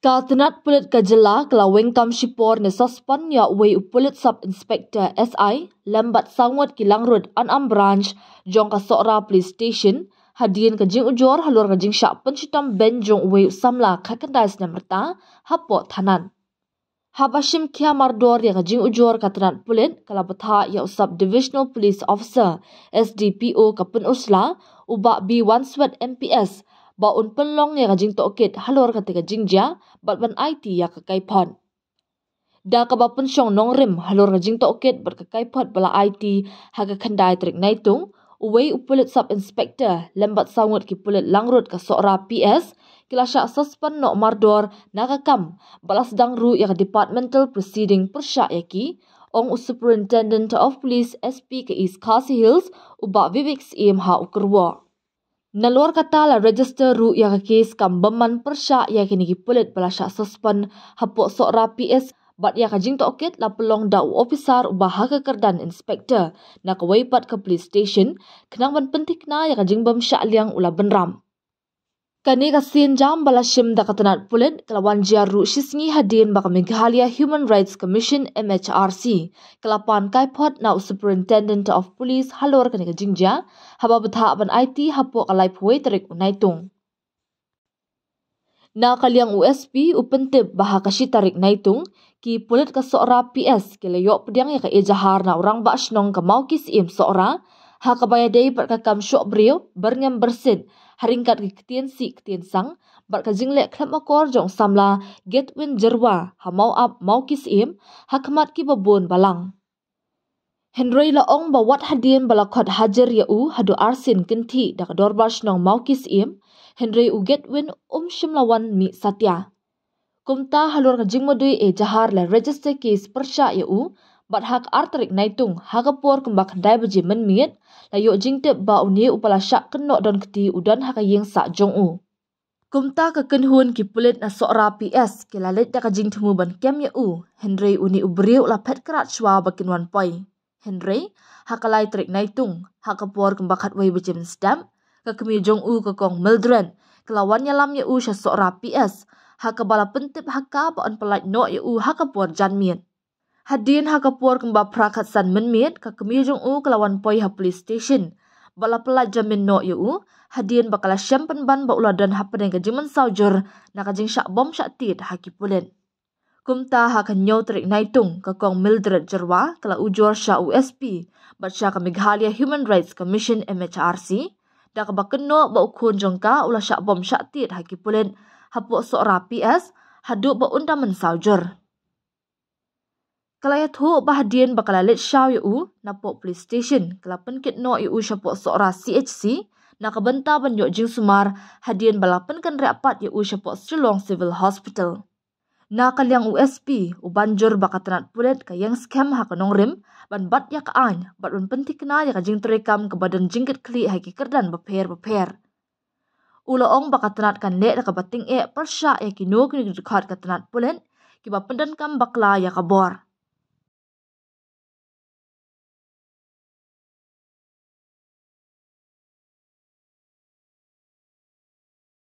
Katanat pulit kajela kelaweng kam shipor ne sospan ya wei pulit sub inspector SI lambat sangat kilang road Anam branch jong ka Sokra police station hadien kajing ujor halur kajing syak pensitam ben jong wei samla kakandais namerta hapo thanan. Habashim kia mardor ya kajing ujor katanat pulit kalabata ya usab divisional police officer SDPO kapun usla ubak B1 Swat MPS baun penlong ya kajing tokit halor ketika jingja batban IT ya kekaipon. Da kabapun syong nongrim halor kajing tokit berkekaipot bala IT haga kandai trik naitung uwei upulit sub inspector lembat sangut ki pulit langrut ke Sokra PS kilasyak suspen nok mardor nakakam bala sedang ru ya departmental proceeding persyak yaki ong superintendent of police SP ke East Khasi Hills ubak Vivek SIM ha ukerwa. Nalor kata la register ru ya kes kam beman persyak ya kini kipulit bala syak suspen hapok Sokra PS bat ya kajing tokit la pelong da officer ubah ha kekerdan inspector na kewaipat ke police station kenang ban pentikna ya kajing bam syak liang ula benram. Kani kasin jam bala shim da katanat pulit kelawan jia ru shisngi hadin baka Meghalaya Human Rights Commission MHRC kelapan kaipot na superintendent of police halor kani kajing jia haba betha ban IT hapo kalai puwe terik unaitung. Na kaliang USP upentip baha kashi tarik naitung ki pulit ka Sokra PS kilayok pediang ya ka ejahar na orang baksnong ka maukis im Sokra ha kabayadei bat kakam syok beriu bernyam bersin haringkat ki ketien sang bat ka jinglek klap makor jong samla getwin jerwa ha mau up maukis im ha kemat ki babun balang. Henry laong bawat hadien balakot hajar ya u hadu arsin kenti dak dorbash nong maukis im Henry u getwin shimlawan mi satya. Kumta halur ka jingmadui jahar la register case persya ya u bat hak arterik naitung hakapor kembak handai beji menmiet la yok jingtip ba unie upala syak kenok don keti udan hakayeng sak jong u. Kumta ka kenhun ki pulit na Sokra PS kilalit da ka jing temu ban kem ya u Henry uni ubriu la pet kerat shwa bakin wan poi. Henry hakalai terik naitung hakapor kembak hatwai beji mensdam ka kemi jong u ka kong Mildred kelawan nyalam ya u sya Sokra PS hakabala pentip haka ba on pelait no ya u hakapor janmiet. Hadin hakapor kembak prakat san menmiet ka kemi jong u kelawan poi ha police station. Bala pelat jamin no ya u hadin bakala syam penban ba uladan hapen ka jiman saujur na kajing syak bom syak tit haki pulen. Kumta hakan nyaw terik naitung ka kong Mildred jerwa kala ujor sya USP bat sya ka Meghalaya Human Rights Commission MHRC da ka bakeno ba ukun jongka ula syak bom syak tit haki pulen hapuk Sokra PS haduk ba undaman saujur. Kalaya thu bahadien bakala let syaw yu na pok police station kala penkit no yu syapok Sokra CHC na kabenta ban yok jing sumar hadien balapan kan reapat yu syapok Silong Civil Hospital. Na kaliang USP ubanjur bakatanat pulet kayang scam hakanong rim ban bat ya kaan bat ban pentik na ya kajing terekam ke badan jingkit kli haki kerdan beper. Ulaong bakatanat kan lek ka bating persya ya kino kini dekat katanat pulet kiba pendan kam bakla ya kabor.